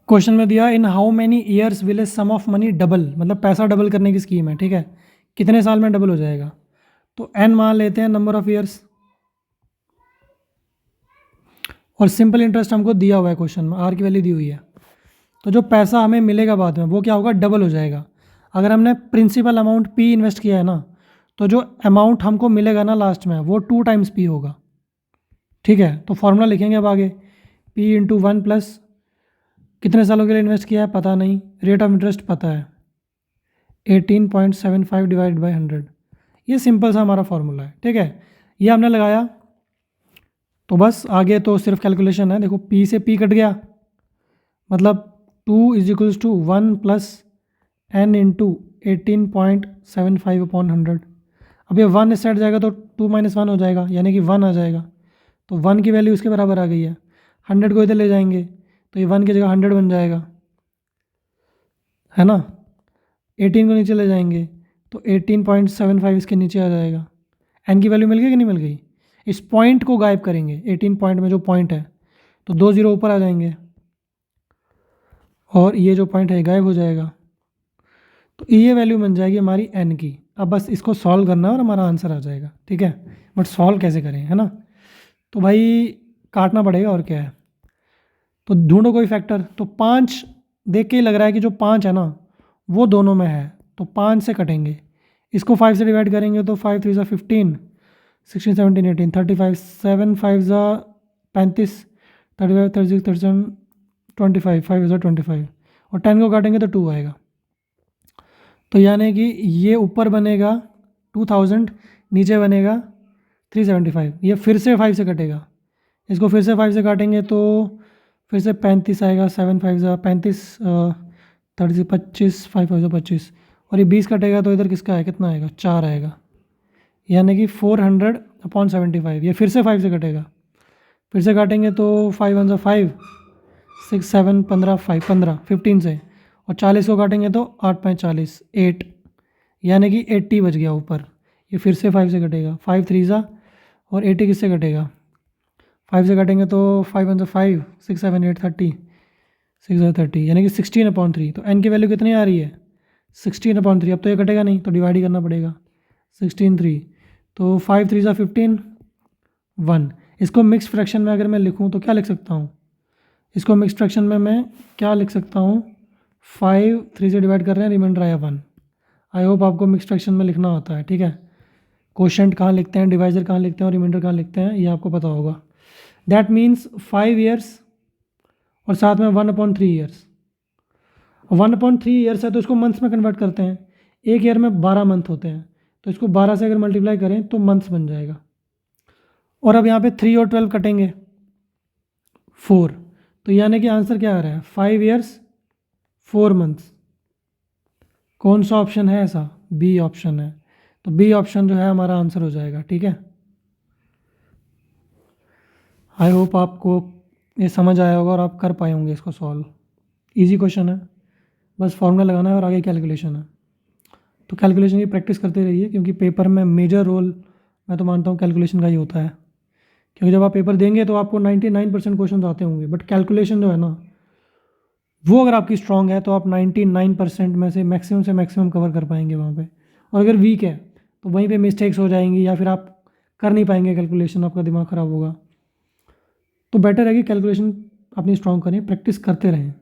Question में दिया in how many years will a sum of money double, मतलब पैसा डबल करने की स्कीम है, ठीक है। कितने साल में डबल हो जाएगा? तो n मान लेते हैं नंबर ऑफ ईयर्स, और सिंपल इंटरेस्ट हमको दिया हुआ है क्वेश्चन में, r की वैल्यू दी हुई है। तो जो पैसा हमें मिलेगा बाद में वो क्या होगा? डबल हो जाएगा। अगर हमने प्रिंसिपल अमाउंट p इन्वेस्ट किया है ना, तो जो अमाउंट हमको मिलेगा ना लास्ट में वो 2 टाइम्स p होगा, ठीक है। तो फॉर्मूला लिखेंगे अब आगे, p इंटू 1 प्लस कितने सालों के लिए इन्वेस्ट किया है पता नहीं, रेट ऑफ इंटरेस्ट पता है 18.75 डिवाइड बाई 100। ये सिंपल सा हमारा फॉर्मूला है, ठीक है। ये हमने लगाया, तो बस आगे तो सिर्फ कैलकुलेशन है। देखो p से p कट गया, मतलब 2 is equals to 1 plus n into 18.75 upon 100। अब ये 1 इस साइड जाएगा तो 2 माइनस 1 हो जाएगा, यानी कि 1 आ जाएगा। तो 1 की वैल्यू उसके बराबर आ गई है। 100 को इधर ले जाएंगे तो ये 1 की जगह 100 बन जाएगा, है ना। 18 को नीचे ले जाएंगे तो 18.75 इसके नीचे आ जाएगा। n की वैल्यू मिल गई कि नहीं मिल गई? इस पॉइंट को गायब करेंगे, 18 पॉइंट में जो पॉइंट है तो 2 जीरो ऊपर आ जाएंगे और ये जो पॉइंट है गायब हो जाएगा। तो ये वैल्यू बन जाएगी हमारी n की। अब बस इसको सॉल्व करना है और हमारा आंसर आ जाएगा, ठीक है। बट सॉल्व कैसे करें, है ना। तो भाई काटना पड़ेगा, और क्या है। तो ढूंढो कोई फैक्टर। तो 5 देख के ही लग रहा है कि जो 5 है ना वो दोनों में है, तो 5 से कटेंगे। इसको 5 से डिवाइड करेंगे तो 5 3 ज़ा 15, 16 17 18 35, 7 5 ज़ा 35, 35 36 37 25, 5 ज़ा 25, और 10 को काटेंगे तो 2 आएगा। तो यानी कि ये ऊपर बनेगा 2000, नीचे बनेगा 375। ये फिर से 5 से कटेगा, इसको फिर से 5 से काटेंगे तो फिर से 35 आएगा, 7 5 ज़ा 35, 30 25, 5 5 ज़ा 25, और ये 20 कटेगा तो इधर किसका है, कितना आएगा? 4 आएगा, यानी कि 400 अपॉन 75। ये फिर से 5 से कटेगा, फिर से काटेंगे तो 5 1 ज़ा 5, 6 7 15 5 15 15 से, और 40 को काटेंगे तो 8 5 40 8, यानी कि 80 बच गया ऊपर। ये फिर से 5 से कटेगा, 5 3 ज़ा, और 80 किससे कटेगा? 5 से काटेंगे तो 5 1 ज़ा 5, 6 7 8 30, 6 ज़ा 30, यानी कि 16 अपॉन 3। तो n की वैल्यू कितनी आ रही है? 16 अपॉन 3। अब तो ये कटेगा नहीं तो डिवाइड ही करना पड़ेगा, 16 3, तो 5 3 ज़ा 15 1। इसको मिक्स फ्रैक्शन में अगर मैं लिखूँ तो क्या लिख सकता हूँ? इसको मिक्स फ्रैक्शन में मैं क्या लिख सकता हूँ? 5 3 से डिवाइड कर रहे हैं, रिमाइंडर आया 1। आई होप आपको मिक्स फ्रैक्शन में लिखना होता है, ठीक है। कोशेंट कहाँ लिखते हैं, डिवाइजर कहाँ लिखते हैं और रिमाइंडर कहाँ लिखते हैं, ये आपको पता होगा। दैट मीन्स 5 ईयर्स और साथ में 1/3 ईयर्स। 1/3 ईयर्स है तो इसको मंथ्स में कन्वर्ट करते हैं। एक ईयर में 12 मंथ होते हैं, तो इसको 12 से अगर मल्टीप्लाई करें तो मंथ्स बन जाएगा। और अब यहाँ पे 3 और 12 कटेंगे 4, तो यानी कि आंसर क्या आ रहा है? 5 ईयर्स 4 मंथ्स। कौन सा ऑप्शन है ऐसा? बी ऑप्शन है। तो बी ऑप्शन जो है हमारा आंसर हो जाएगा, ठीक है। आई होप आपको ये समझ आया होगा और आप कर पाए होंगे इसको सॉल्व। इजी क्वेश्चन है, बस फॉर्मूला लगाना है और आगे कैलकुलेशन है। तो कैलकुलेशन की प्रैक्टिस करते रहिए, क्योंकि पेपर में मेजर रोल मैं तो मानता हूँ कैलकुलेशन का ही होता है। क्योंकि जब आप पेपर देंगे तो आपको 99% क्वेश्चन आते होंगे, बट कैलकुलेशन जो है ना वो अगर आपकी स्ट्रांग है तो आप 99% में से मैक्सिमम कवर कर पाएंगे वहाँ पे। और अगर वीक है तो वहीं पे मिस्टेक्स हो जाएंगी या फिर आप कर नहीं पाएंगे कैलकुलेशन, आपका दिमाग ख़राब होगा। तो बेटर है कि कैलकुलेशन अपनी स्ट्रांग करें, प्रैक्टिस करते रहें।